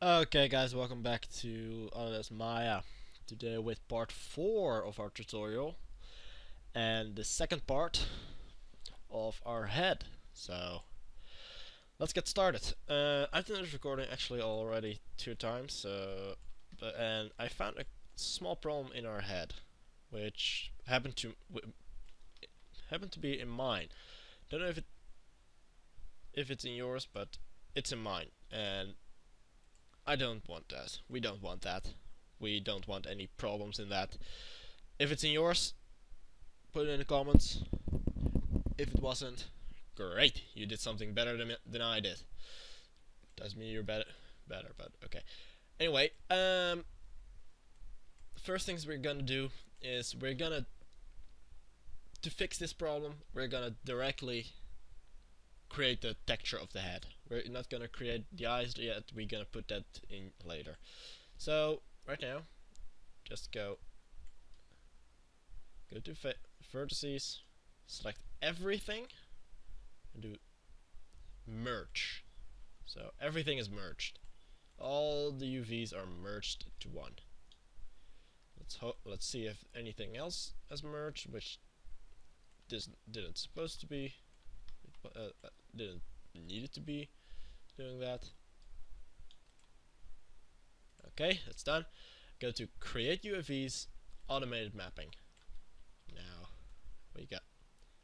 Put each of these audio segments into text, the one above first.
Okay guys, welcome back to Maya. Today with part 4 of our tutorial and the second part of our head. So let's get started. I've done this recording actually already 2 times, and I found a small problem in our head, which happened to be in mine. Don't know if it's in yours, but it's in mine, and I don't want that. We don't want that. We don't want any problems in that. If it's in yours, put it in the comments. If it wasn't, great. You did something better than I did. Doesn't mean you're better, but okay. Anyway, first things we're gonna do is to fix this problem, we're gonna directly create the texture of the head. We're not gonna create the eyes yet. We're gonna put that in later. So right now, just go to vertices, select everything, and do merge. So everything is merged. All the UVs are merged to one. Let's see if anything else has merged, which this didn't supposed to be. Didn't need it to be doing that. Okay, that's done. Go to create UVs, automated mapping. Now we got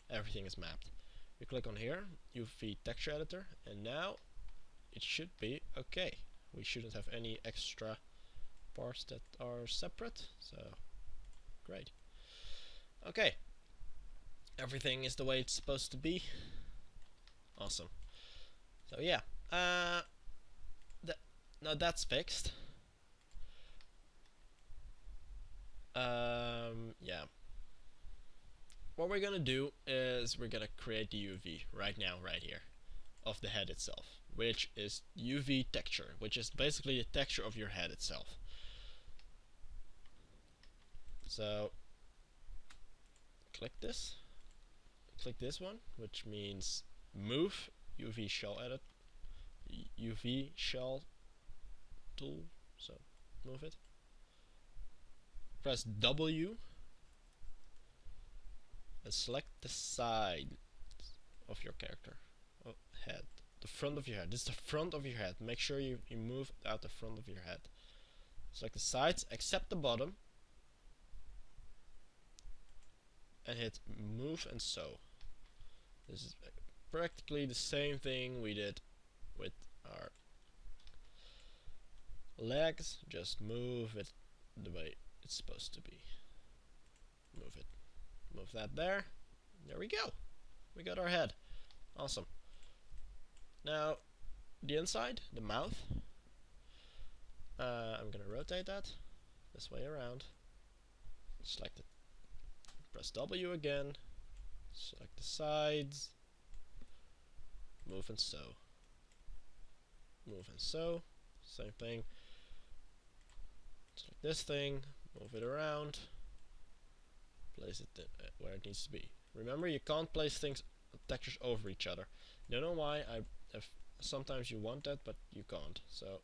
everything is mapped. You click on here, UV texture editor, and now it should be okay. We shouldn't have any extra parts that are separate, so great. Okay, everything is the way it's supposed to be. Awesome. So yeah, now that's fixed. Yeah. What we're gonna do is we're gonna create the UV right now, right here, of the head itself, which is UV texture, which is basically the texture of your head itself. So click this one, which means move UV shell edit, UV shell tool. So move it. Press W and select the side of your character. Head. The front of your head. This is the front of your head. Make sure you move out the front of your head. Select the sides, except the bottom, and hit move and sew. This is practically the same thing we did with our legs. Just move it the way it's supposed to be. Move it. Move that there. There we go. We got our head. Awesome. Now, the inside, the mouth. I'm gonna rotate that this way around. Select it. Press W again. Select the sides. Move and sew. Move and sew. Same thing. Select this thing. Move it around. Place it where it needs to be. Remember, you can't place textures over each other. Don't know why. Sometimes you want that, but you can't. So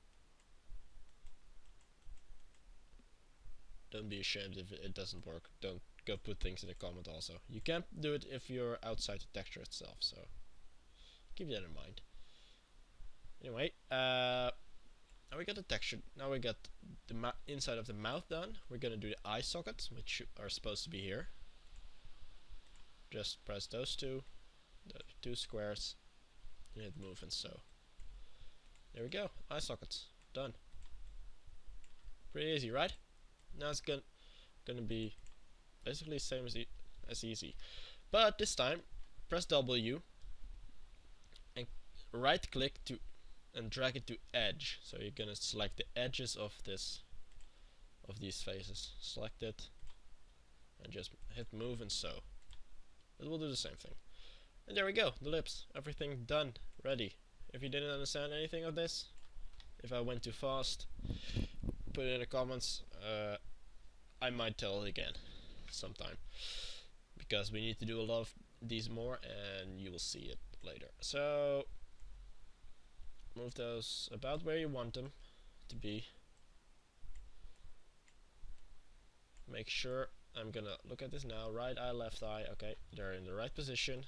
don't be ashamed if it doesn't work. Don't go put things in the comment also. You can't do it if you're outside the texture itself, so keep that in mind. Anyway, now we got the texture. Now we got the inside of the mouth done. We're gonna do the eye sockets, which are supposed to be here. Just press those two squares, and hit move and sew. There we go, eye sockets done. Pretty easy, right? Now it's gonna be basically the same as easy, but this time press W and right click and drag it to edge. So you're gonna select the edges of these faces. Select it and just hit move and sew. It will do the same thing. And there we go, the lips. Everything done, ready. If you didn't understand anything of this, if I went too fast, put it in the comments. I might tell it again sometime, because we need to do a lot of these more, and you will see it later. So move those about where you want them to be. Make sure I'm gonna look at this now. Right eye, left eye. Okay, they're in the right position.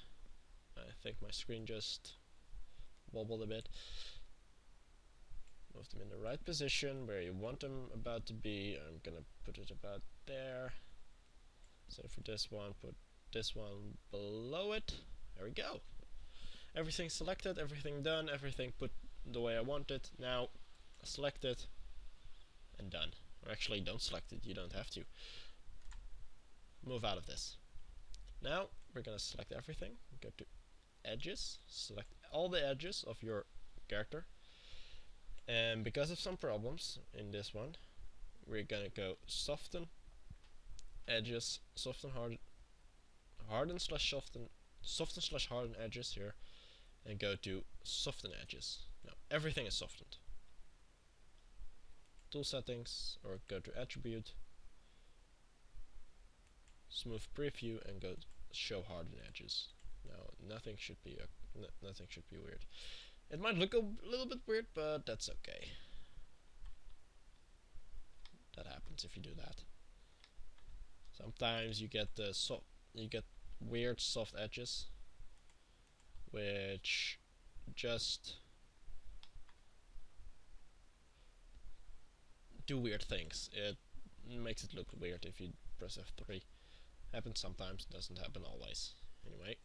I think my screen just wobbled a bit. Move them in the right position where you want them about to be. I'm gonna put it about there. So for this one, put this one below it. There we go. Everything selected, everything done, everything put the way I want it. Now select it and done. Or actually don't select it, you don't have to. Move out of this. Now we're gonna select everything. Go to edges, select all the edges of your character. And because of some problems in this one, we're gonna go soften edges, soften harden slash soften slash harden edges here, and go to soften edges. Now everything is softened. Tool settings, or go to attribute, smooth preview, and go show harden edges. Now nothing should be weird. It might look a little bit weird, but that's okay. That happens if you do that. Sometimes you get weird soft edges, which just do weird things. It makes it look weird if you press F3. Happens sometimes, doesn't happen always. Anyway,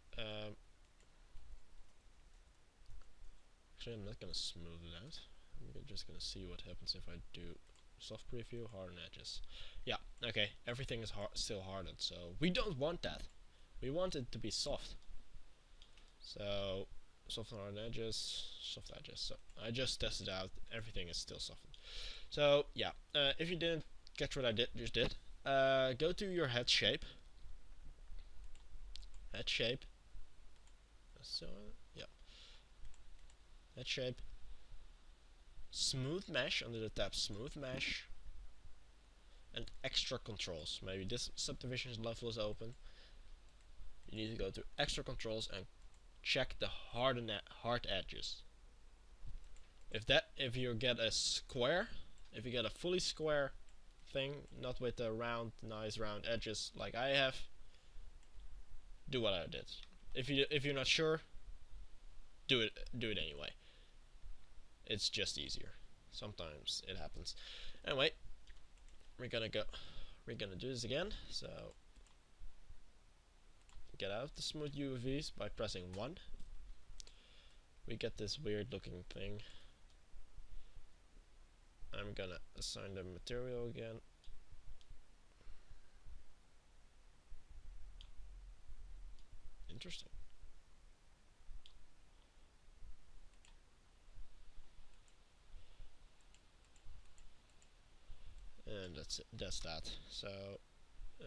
actually I'm not gonna smooth it out. I'm just gonna see what happens if I do soft preview, harden edges. Yeah, okay, everything is still hardened, so we don't want that. We want it to be soft. So, soft and hardened edges, soft edges. So, I just tested out, everything is still softened. So, yeah, if you didn't catch what I just did, go to your head shape. Head shape. So, yeah. Head shape. Smooth mesh under the tab smooth mesh. And extra controls. Maybe this subdivision level is open. You need to go to extra controls and check the hard edges. If you get a square, if you get a fully square thing, not with the nice round edges like I have, do what I did. If you're not sure, do it anyway. It's just easier. Sometimes it happens. Anyway, we're gonna do this again. So get out the smooth UVs by pressing 1. We get this weird looking thing. I'm gonna assign the material again. Interesting. And that's that. So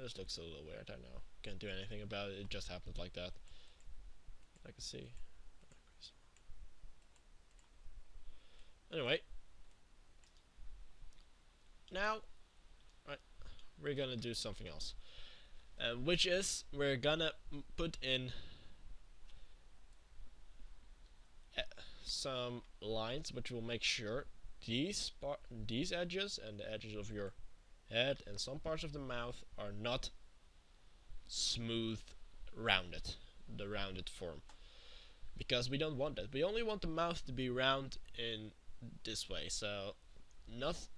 this looks a little weird, I know. Can't do anything about it, it just happened like that. I can see. Anyway. Now, right, we're gonna do something else. Which is, we're gonna put in some lines which will make sure these edges and the edges of your head and some parts of the mouth are not smooth rounded, the rounded form, because we don't want that. We only want the mouth to be round in this way, so not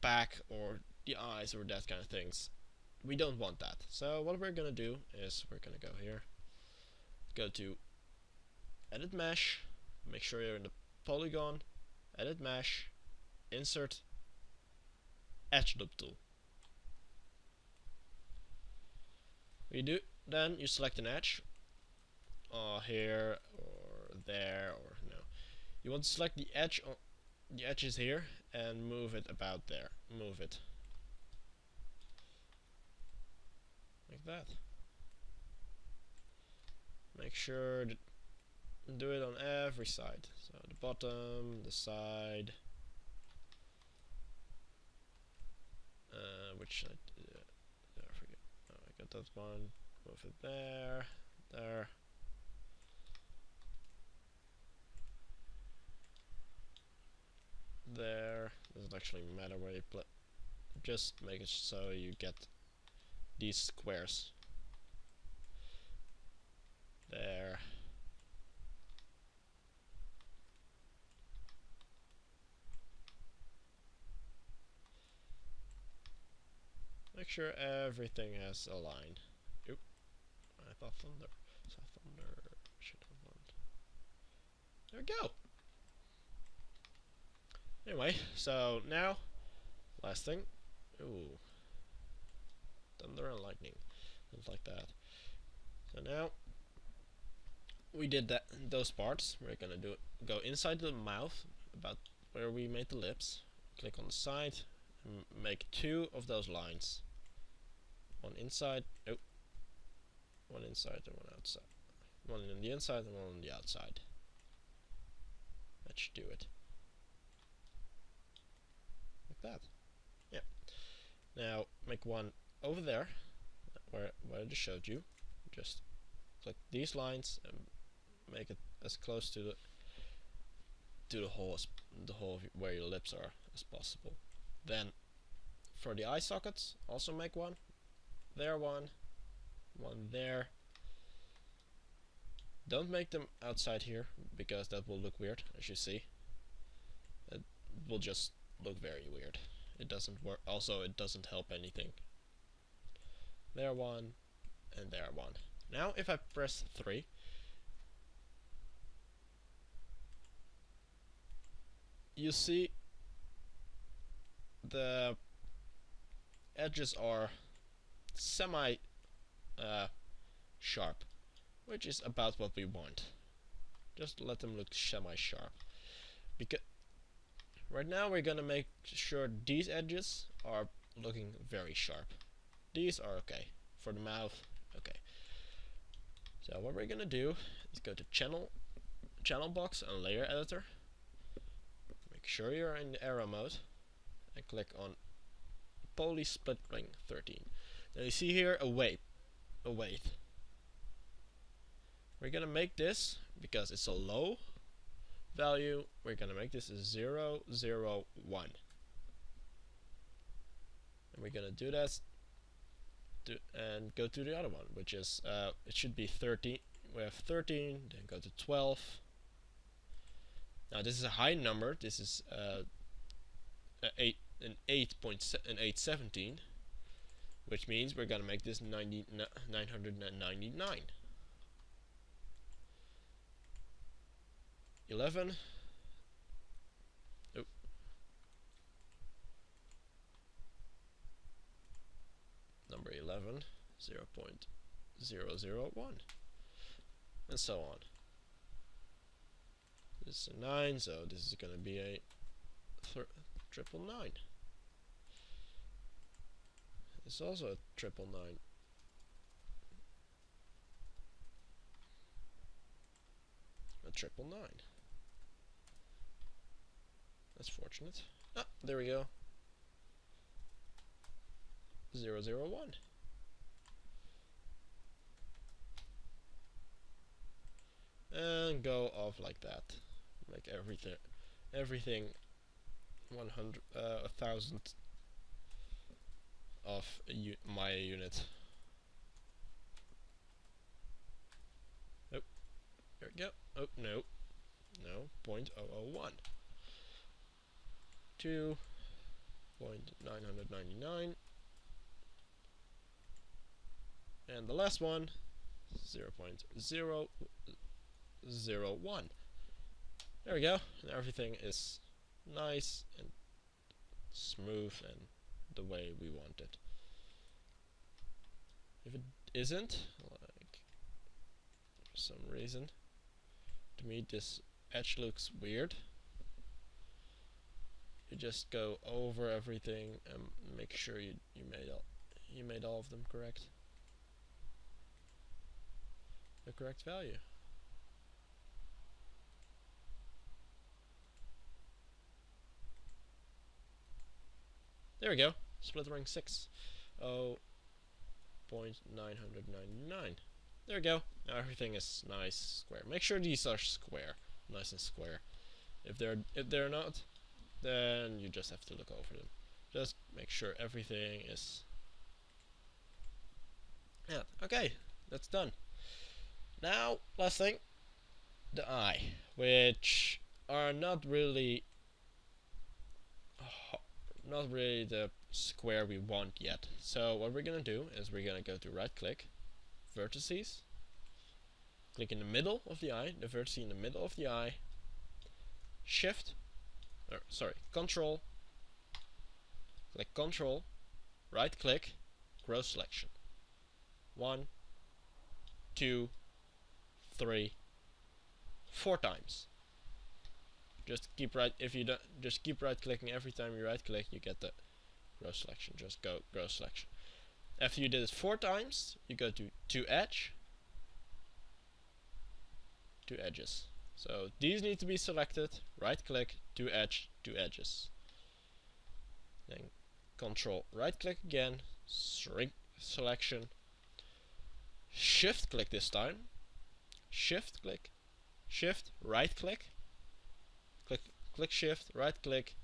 back or the eyes or that kind of things. We don't want that. So what we're gonna do is we're gonna go here, go to edit mesh, make sure you're in the polygon, edit mesh, insert edge loop tool. Then you select an edge, here or there, or no. You want to select the edge on the edges here and move it about there. Move it like that. Make sure to do it on every side. So the bottom, the side. Which side? I forget. Oh, I got that one. Move it there, there. There, Doesn't actually matter where you play. Just make it so you get these squares. There. Make sure everything has a line. Oop. I thought thunder. So thunder should have one. There we go. Anyway, so now, last thing. Ooh. Thunder and lightning. Things like that. So now, we did that. Those parts. We're gonna go inside the mouth, about where we made the lips. Click on the side, and make 2 of those lines. One inside. Oh. One inside and one outside. One on the inside and one on the outside. That should do it. Like that. Yeah. Now make one over there, where I just showed you. Just click these lines and make it as close to the hole where your lips are as possible. Then for the eye sockets, also make one. There one there. Don't make them outside here, because that will look weird, as you see. It will just look very weird. It doesn't work. Also, it doesn't help anything. There one, and there one. Now, if I press 3, you see the edges are semi sharp, which is about what we want. Just let them look semi-sharp. Because right now we're gonna make sure these edges are looking very sharp. These are okay. For the mouth, okay. So what we're gonna do is go to channel box and layer editor. Make sure you're in the arrow mode and click on poly split ring 13. Now you see here a weight. We're gonna make this, because it's a low value, we're gonna make this a 0, 0, 1. And we're gonna do that and go to the other one, which is it should be 13. We have 13, then go to 12. Now this is a high number. This is an 817, which means we're gonna make this 999. 11. Oh. Number 11, 0.001, and so on. This is a 9, so this is going to be a 999. It's also a 999. A 999. That's fortunate. Ah, there we go. 001. And go off like that. Make everything 1,000 of my unit. Oh, there we go. Oh, no. 0.001. 2.999. And the last one, 0.001. There we go. And everything is nice and smooth and the way we want it. If it isn't, like, for some reason, to me this edge looks weird, you just go over everything and make sure you made all of them correct. The correct value. There we go. Split ring 6. 0.999. There we go. Now everything is nice square. Make sure these are square, nice and square. If they're not, then you just have to look over them. Just make sure everything is... Yeah, okay, that's done. Now, last thing, the eye, which are not really the square we want yet. So what we're gonna do is we're gonna go to right click, vertices, click in the middle of the eye, the vertex in the middle of the eye, control, click control, right click, grow selection. 1, 2, 3, 4 times. Just keep right clicking every time you right click, you get the grow selection. Just go grow selection. After you did it 4 times, you go to edge, to edges. So these need to be selected, right click, to edge, to edges. Then control right click again, shrink selection, shift click this time, shift click, shift right click, click shift, right click,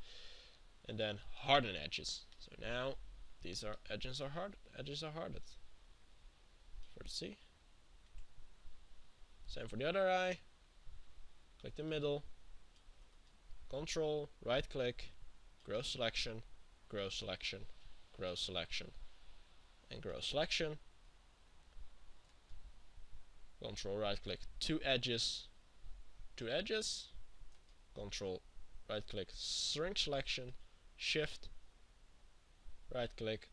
and then harden edges. So now these are edges are hardened. For the C. Same for the other eye. Click the middle, control, right click, grow selection, grow selection, grow selection, and grow selection. Control right click, 2 edges, 2 edges, control right click, shrink selection, shift, right click,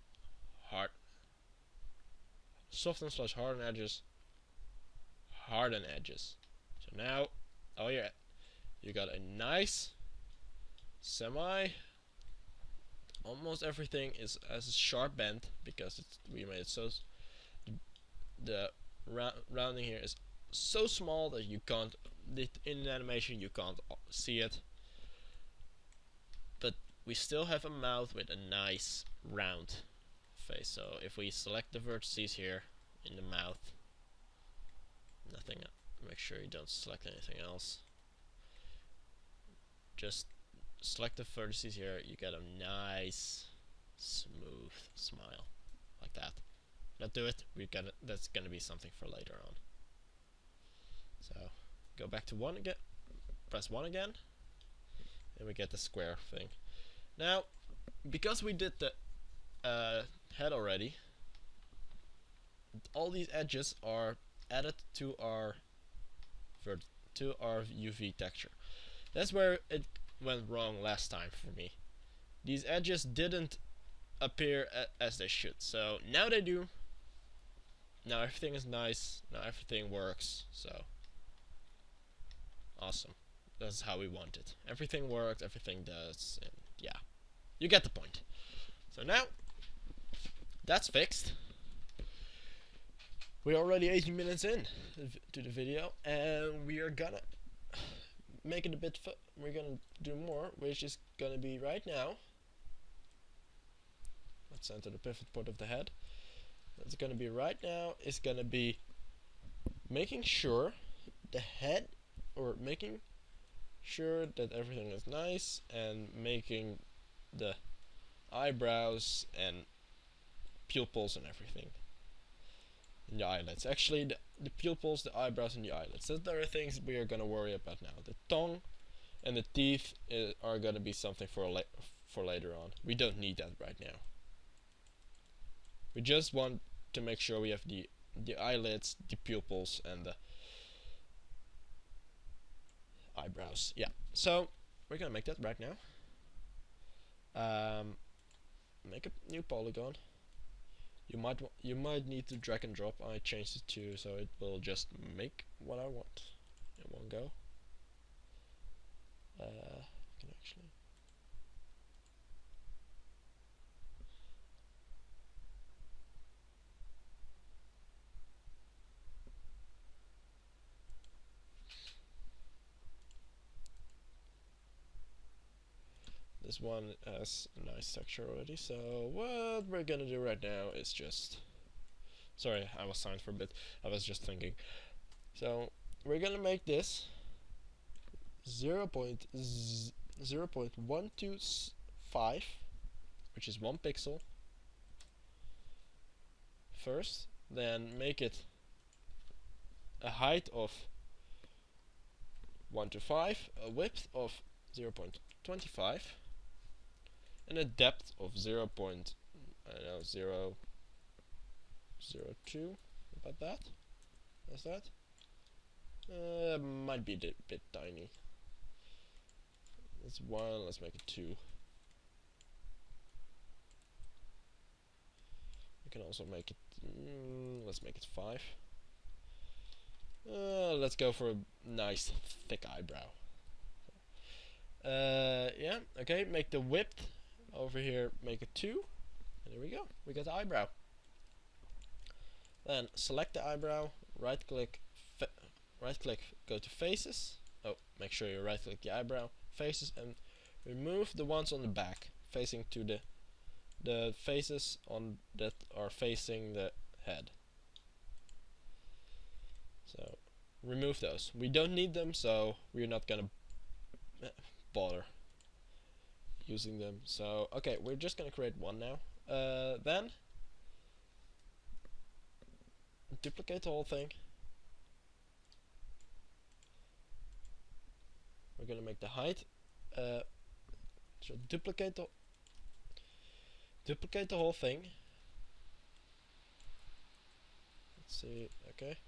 soften / harden edges, harden edges. So now, oh yeah, you got a nice almost everything is as a sharp bend because we made it so the rounding here is so small that you can't, in the animation you can't see it, but we still have a mouth with a nice round face. So if we select the vertices here in the mouth, make sure you don't select anything else, just select the vertices here, you get a nice smooth smile like that. Not do it, that's gonna be something for later on. So go back to 1 again, press 1 again, and we get the square thing. Now, because we did the head already, all these edges are added to our UV texture. That's where it went wrong last time for me. These edges didn't appear as they should, so now they do. Now everything is nice, now everything works, so awesome. That's how we want it. Everything works, everything does, and yeah, you get the point. So now, that's fixed. We're already 18 minutes in to the video, and we are gonna make it a bit we're gonna do more, which is gonna be right now. Let's enter the pivot point of the head. That's gonna be right now is gonna be making sure the head, or making sure that everything is nice, and making the eyebrows and pupils and everything, and the eyelids. Actually, the pupils, the eyebrows, and the eyelids. Those are things we are gonna worry about now. The tongue and the teeth are gonna be something for later on. We don't need that right now. We just want to make sure we have the eyelids, the pupils, and the eyebrows. Yeah. So we're gonna make that right now. Make a new polygon. You might need to drag and drop. I changed it to so it will just make what I want in one go. Can actually. This one has a nice texture already, so what we're gonna do right now is just... Sorry, I was silent for a bit, I was just thinking. So, we're gonna make this 0.0 0.125, which is 1 pixel first, then make it a height of 125, a width of 0.25, and a depth of 0. I don't know, 0.02, about that. That's that. Might be a bit tiny. That's 1, let's make it 2. We can also make it, let's make it 5. Let's go for a nice thick eyebrow. Yeah, okay, make the width over here, make it 2. And there we go, we got the eyebrow. Then select the eyebrow, right click, go to faces. Oh, make sure you right click the eyebrow, faces, and remove the ones on the back, facing to the faces on that are facing the head. So remove those. We don't need them, so we're not gonna bother using them. So okay, we're just gonna create one now. Then duplicate the whole thing. We're gonna make the height. So duplicate the whole thing. Let's see. Okay.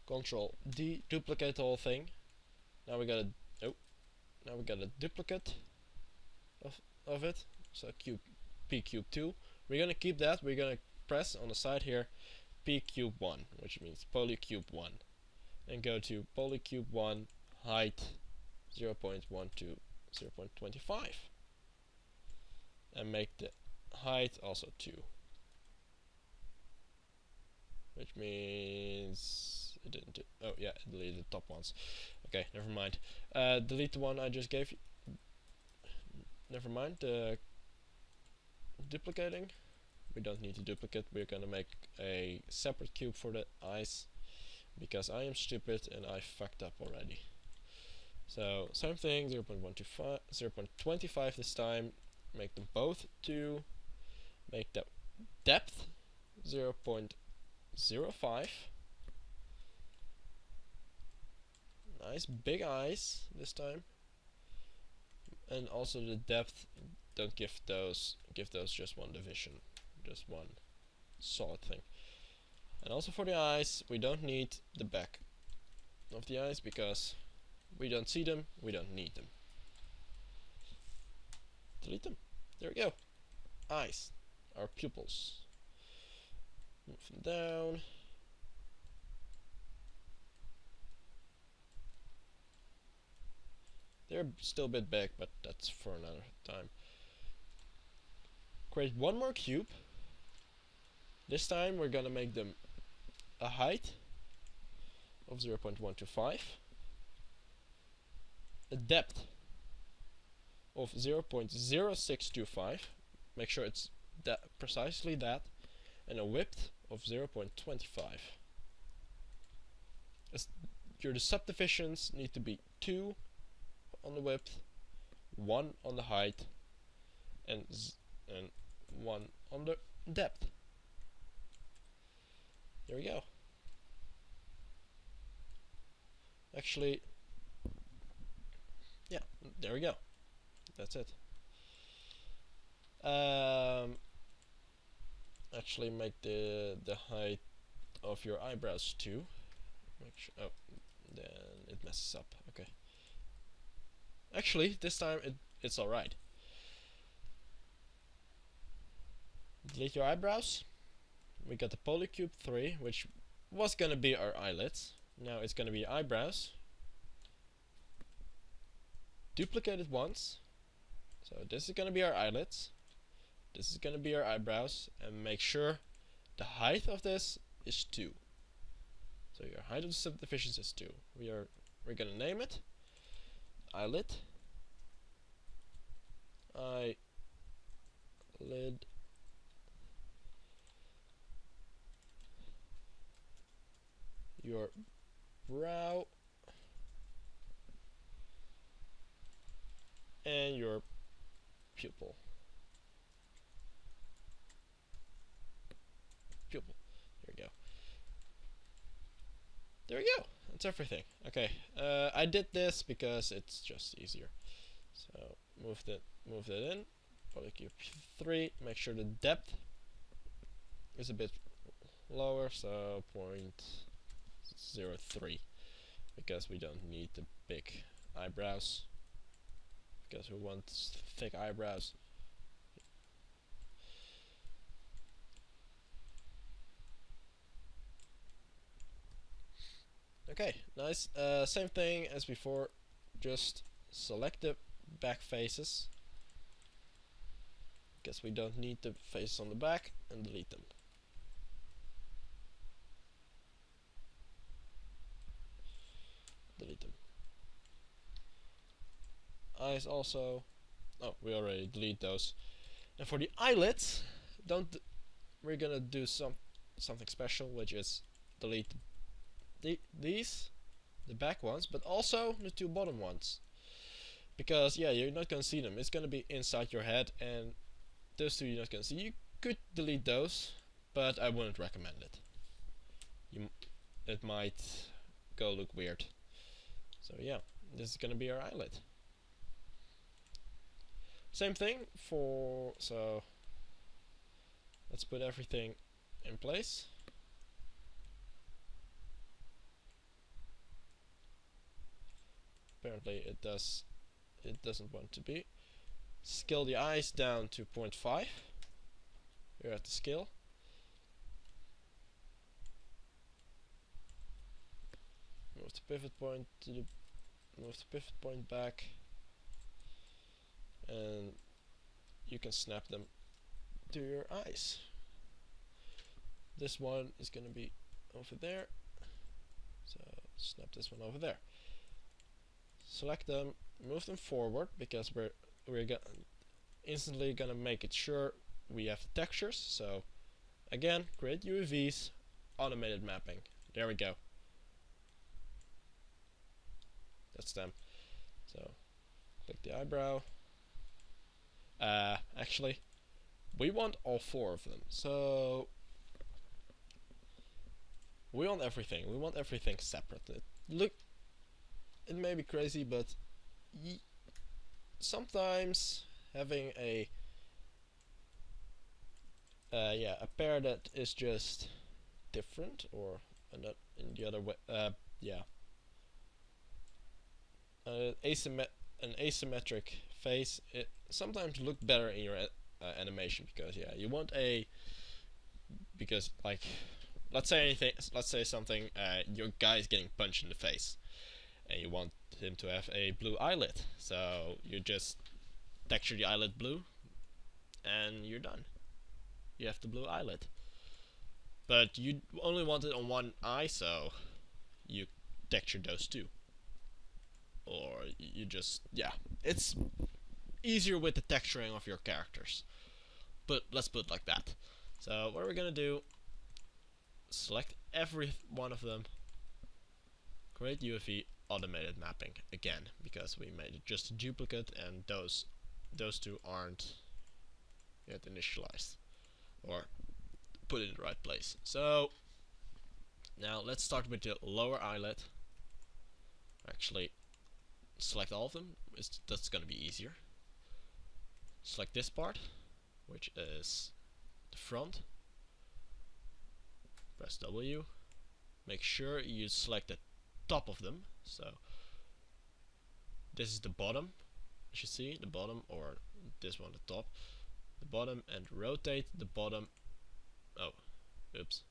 Control D, duplicate the whole thing. Now we got a duplicate of it. So p cube 2. We're gonna keep that. We're gonna press on the side here p cube 1, which means polycube 1, and go to polycube 1 height 0.1 to 0.25, and make the height also 2, which means it didn't do. Oh yeah, it deleted the top ones. Okay, never mind. Delete the one I just gave you. Never mind. Duplicating. We don't need to duplicate. We're gonna make a separate cube for the eyes because I am stupid and I fucked up already. So same thing, 0.125, 0.25 this time. Make them both 2. Make the depth 0.05. Nice big eyes this time. And also the depth, don't give those just one division, just one solid thing. And also for the eyes, we don't need the back of the eyes because we don't see them, we don't need them. Delete them. There we go. Eyes, our pupils. Move them down. They're still a bit big, but that's for another time. Create one more cube. This time we're gonna make them a height of 0.125, a depth of 0.0625, make sure it's that precisely that, and a width of 0.25. The subdivisions need to be 2 on the width, 1 on the height, and 1 on the depth. There we go. Actually, yeah, there we go. That's it. Actually, make the height of your eyebrows 2. Make sure. Oh, then it messes up. Okay. Actually, this time it's all right. Delete your eyebrows. We got the polycube 3, which was gonna be our eyelids. Now it's gonna be eyebrows. Duplicate it once. So this is gonna be our eyelids. This is gonna be our eyebrows, and make sure the height of this is 2. So your height of the subdivisions is 2. We're gonna name it eyelid. Eyelid. Your brow. and your pupil. Pupil. There we go. There we go. That's everything. Okay. I did this because it's just easier. So move that in. Probably keep 3. Make sure the depth is a bit lower, so 0.03, because we don't need the big eyebrows, because we want thick eyebrows. Okay, nice. Same thing as before, just select the back faces, because we don't need the faces on the back, and delete them. Delete them. Eyes also. Oh, we already delete those. And for the eyelids, we're gonna do something special, which is delete these, the back ones, but also the 2 bottom ones. Because yeah, you're not gonna see them. It's gonna be inside your head, and those 2 you're not gonna see. You could delete those, but I wouldn't recommend it. It might go look weird. So yeah, this is gonna be our eyelid. Same thing for, so let's put everything in place. Apparently it doesn't want to be. Scale the eyes down to 0.5. We're at the scale. Move the pivot point back, and you can snap them to your eyes. This one is gonna be over there, so snap this one over there. Select them, move them forward, because we're instantly gonna make it sure we have the textures. So again, create UVs, automated mapping. There we go. That's them. So click the eyebrow. Actually, we want all 4 of them. So we want everything. We want everything separate. It may be crazy, but sometimes having a pair that is just different, or in the other way, an asymmetric face, it sometimes look better in your animation, because yeah, you want because like, let's say something, your guy is getting punched in the face, and you want him to have a blue eyelid, so you just texture the eyelid blue, and you're done. You have the blue eyelid. But you only want it on one eye, so you texture those 2. Or you just, yeah, it's easier with the texturing of your characters. But let's put it like that. So what are we gonna do? Select every one of them. Create UFE automated mapping again, because we made it just a duplicate, and those 2 aren't yet initialized or put in the right place. So now let's start with the lower eyelid. Actually, select all of them. That's gonna be easier. Select this part, which is the front. Press W. Make sure you select the top of them. So this is the bottom, as you see, the bottom, or this one, the top, the bottom, and rotate the bottom. Oh, oops.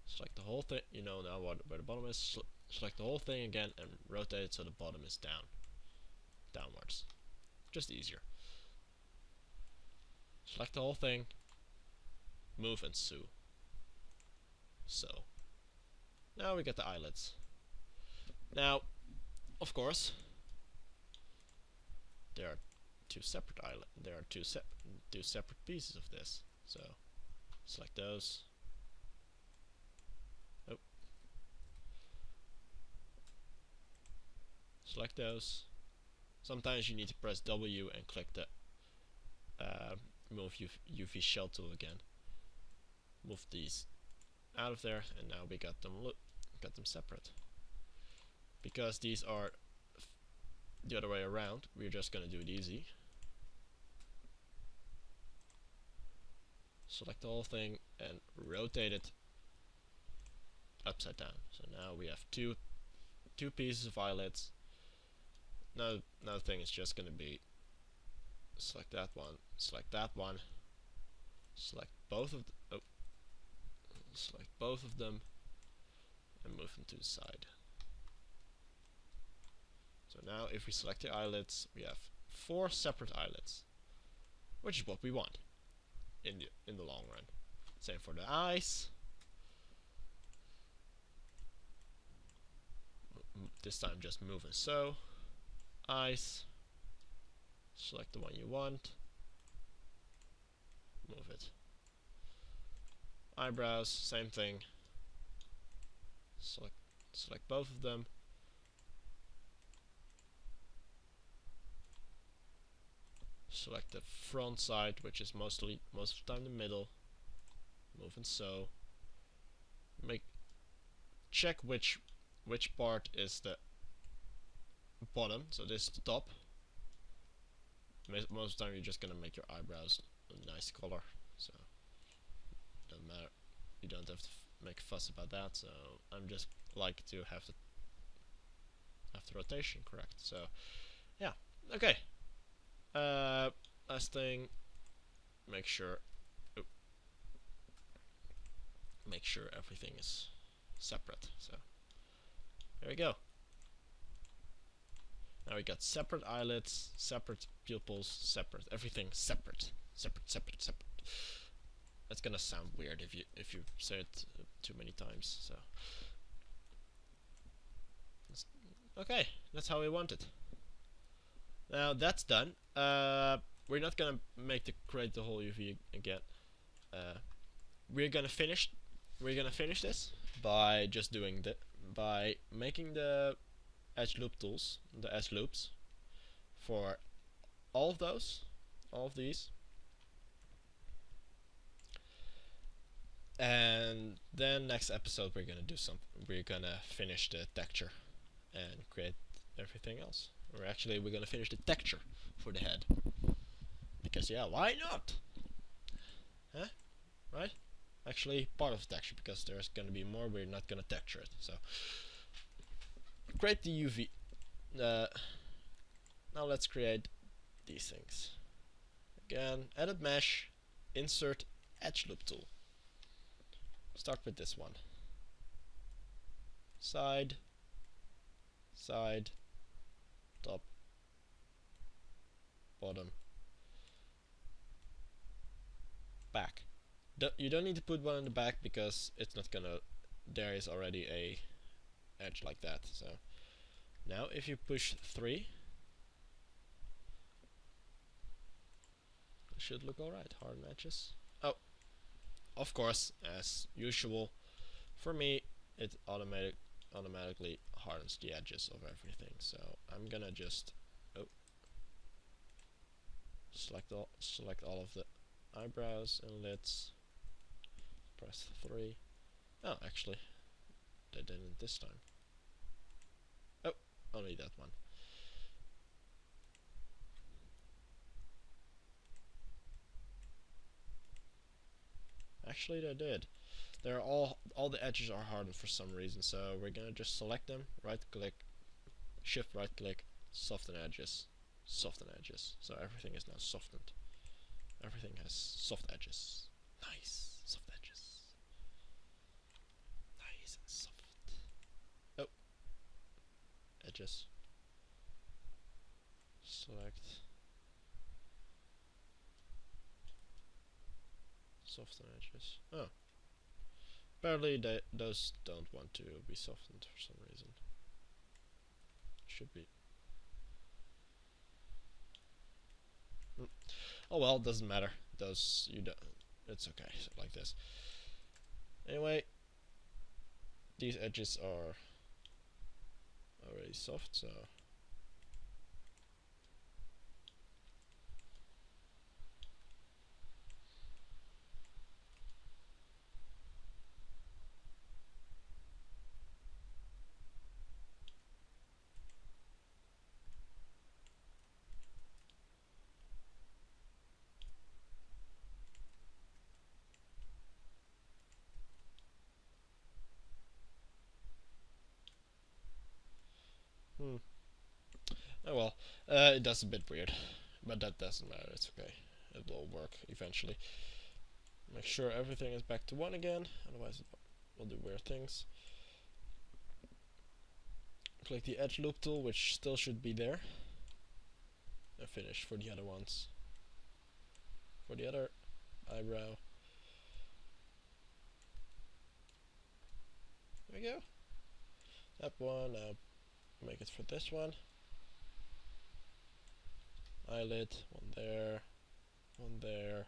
Select the whole thing. You know now where the bottom is. Select the whole thing again and rotate it so the bottom is downwards. Just easier. Select the whole thing. Move and sew. So now we get the eyelids. Now, of course, there are 2 separate There are two separate pieces of this. So select those. Oh. Select those. Sometimes you need to press W and click the move UV shell tool again. Move these out of there, and now we got them separate. Because these are the other way around, we're just gonna do it easy. Select the whole thing and rotate it upside down. So now we have two pieces of eyelids. Now another thing is just gonna be select that one, select that one, select both of select both of them, and move them to the side. So now if we select the eyelids, we have 4 separate eyelids, which is what we want in the long run. Same for the eyes. This time just move and so. Eyes. Select the one you want. Move it. Eyebrows, same thing. Select both of them. Select the front side, which is most of the time the middle. Move and so. Check which part is the bottom. So this is the top. Most of the time you're just gonna make your eyebrows a nice color, so doesn't matter. You don't have to make a fuss about that. So I'm just like to have the rotation correct. So yeah, okay. Last thing, make sure everything is separate. So there we go. Now we got separate eyelids, separate pupils, separate everything, separate. That's gonna sound weird if you say it too many times. So okay, that's how we want it. Now that's done. We're not gonna create the whole UV again. We're gonna finish this by just doing by making the edge loop tools, the edge loops, for all of these, and then next episode we're gonna finish the texture and create everything else. We're gonna finish the texture for the head, because yeah, why not? Huh? Right? Actually, part of the texture, because there's gonna be more. We're not gonna texture it. So create the UV. Now let's create these things. Again, edit mesh, insert edge loop tool. Start with this one. Side, top, bottom, back. You don't need to put one in the back, because it's not gonna. There is already a edge like that. So now if you push 3, it should look alright. Harden edges. Oh, of course, as usual, for me it automatically hardens the edges of everything. So I'm gonna just select all of the eyebrows and lids. Press 3. Oh, actually, they didn't this time. Oh, only that one. Actually, they did. They're all the edges are hardened for some reason. So we're gonna just select them, right click, shift right click, soften edges. So everything is now softened. Everything has soft edges. Nice, soft edges. Nice and soft. Oh, edges. Select. Soften edges. Oh. Apparently those don't want to be softened for some reason. Should be. Oh well, doesn't matter. Those you don't. It's okay. So like this. Anyway, these edges are already soft, so Oh well, it does a bit weird, but that doesn't matter, it's okay. It will work eventually. Make sure everything is back to 1 again, otherwise it will do weird things. Click the edge loop tool, which still should be there. And finish for the other ones. For the other eyebrow. There we go. That one, now make it for this one. Eyelid, one there, one there,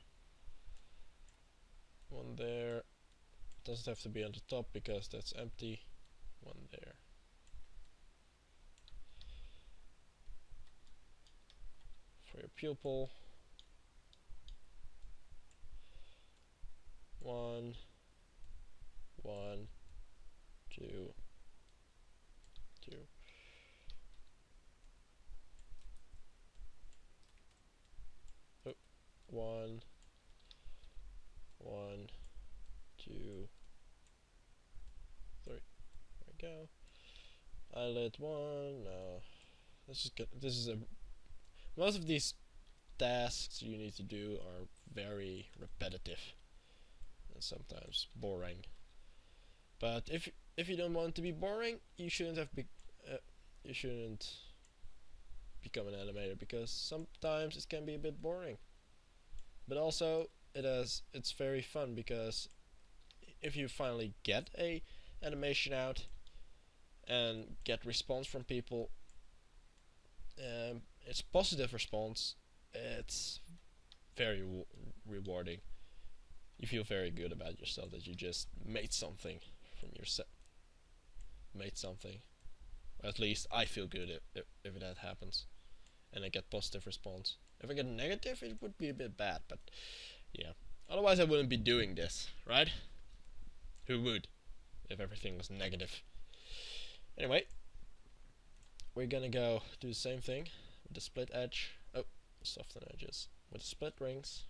one there. Doesn't have to be on the top because that's empty. One there. For your pupil. One, two, two. Oh, one, two, three. There we go. Eyelid one. No, this is good. This is a. Most of these tasks you need to do are very repetitive and sometimes boring. But if you don't want to be boring, you shouldn't you shouldn't become an animator, because sometimes it can be a bit boring. But also it's very fun, because if you finally get a animation out and get response from people, it's positive response, it's very rewarding. You feel very good about yourself that you just made something from your set. Made something. Or at least I feel good if that happens. And I get positive response. If I get negative, it would be a bit bad, but yeah. Otherwise I wouldn't be doing this, right? Who would? If everything was negative. Anyway. We're gonna go do the same thing with the split edge. Oh, soften edges. With the split rings.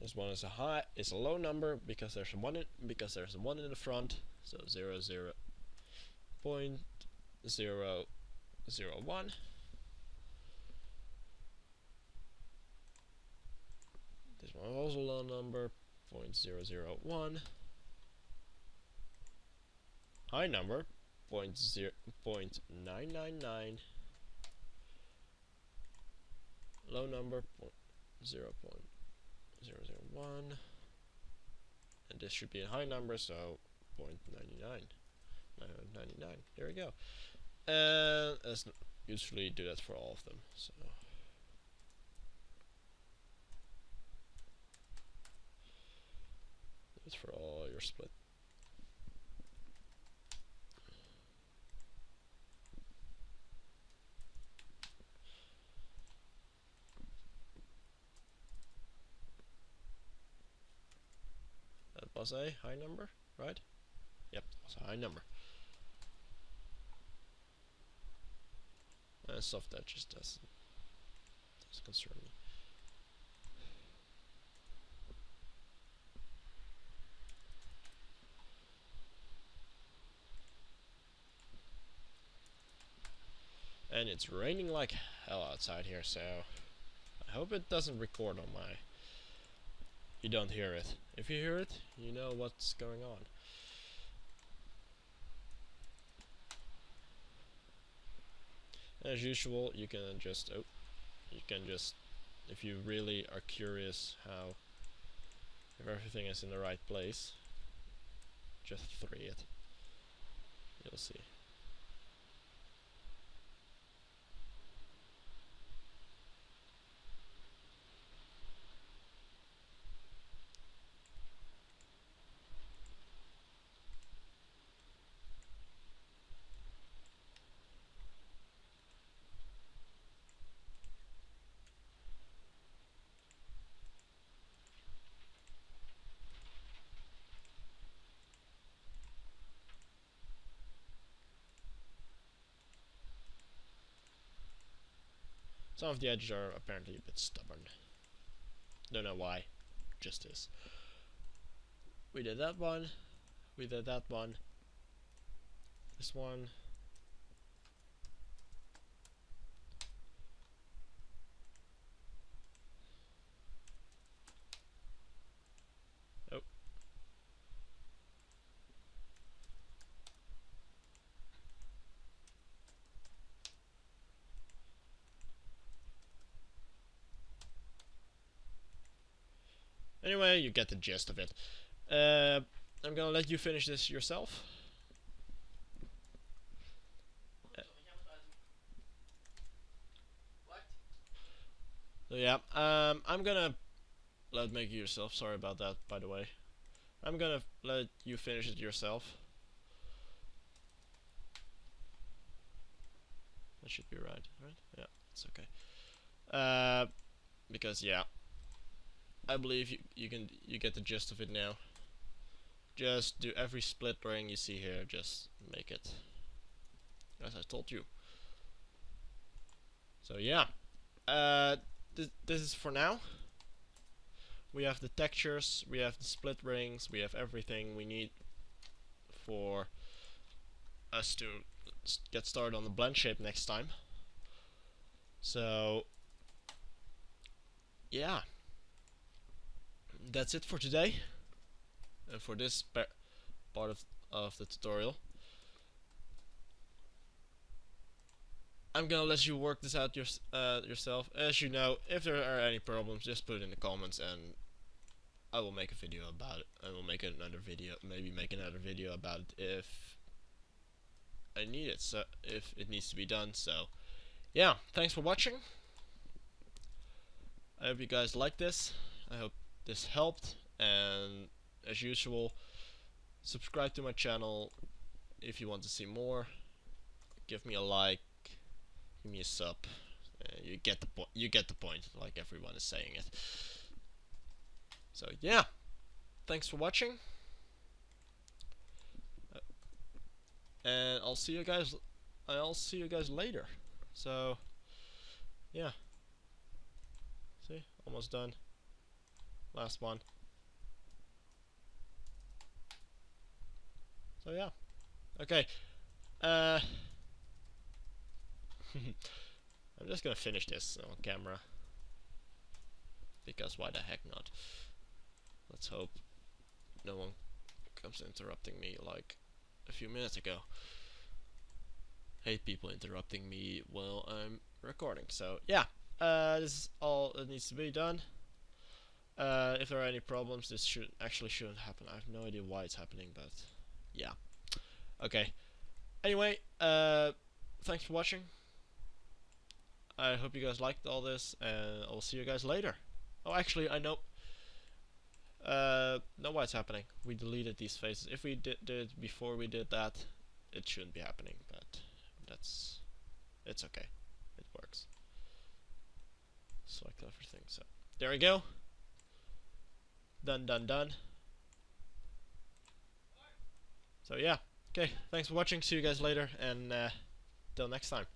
This one is a low number because there's a one in the front, so 0.001. This one is also a low number, 0.001. High number, 0.999. Low number, 0.001. And this should be a high number, so 0.99. 999. There we go. And as usually do that for all of them. So it's for all your split. That was a high number, right? Yep, that was a high number. And soft edges doesn't concern me. And it's raining like hell outside here, so I hope it doesn't record on my... You don't hear it. If you hear it, you know what's going on. As usual, you can just if you really are curious how, if everything is in the right place, just 3 it. You'll see. Some of the edges are apparently a bit stubborn. Don't know why, just is. We did that one, we did that one, this one, Anyway, you get the gist of it. I'm gonna let you finish this yourself. So yeah, I'm gonna let make it yourself. Sorry about that, by the way. I'm gonna let you finish it yourself. That should be right? Yeah, it's okay. Because yeah, I believe you get the gist of it now. Just do every split ring you see here. Just make it as I told you. So yeah, this is for now. We have the textures, we have the split rings, we have everything we need for us to get started on the blend shape next time. So yeah, that's it for today and for this part of the tutorial. I'm gonna let you work this out yourself. As you know, if there are any problems, just put it in the comments and I will make a video about it. I will make another video, maybe make another video about it if I need it, so if it needs to be done. So yeah, thanks for watching. I hope you guys like this. I hope this helped, and as usual, subscribe to my channel if you want to see more. Give me a like, give me a sub. You get the point, like everyone is saying it. So yeah, thanks for watching, and I'll see you guys later. So yeah, see, almost done. Last one. So yeah, okay. I'm just gonna finish this on camera, because why the heck not? Let's hope no one comes interrupting me like a few minutes ago. Hate people interrupting me while I'm recording. So yeah, this is all that needs to be done. If there are any problems, this shouldn't happen. I have no idea why it's happening, but yeah. Okay. Anyway, thanks for watching. I hope you guys liked all this, and I'll see you guys later. Oh, actually, I know why it's happening. We deleted these faces. If we did it before we did that, it shouldn't be happening, but it's okay. It works. Select everything. So there we go. Done. So yeah. Okay, thanks for watching. See you guys later, and till next time.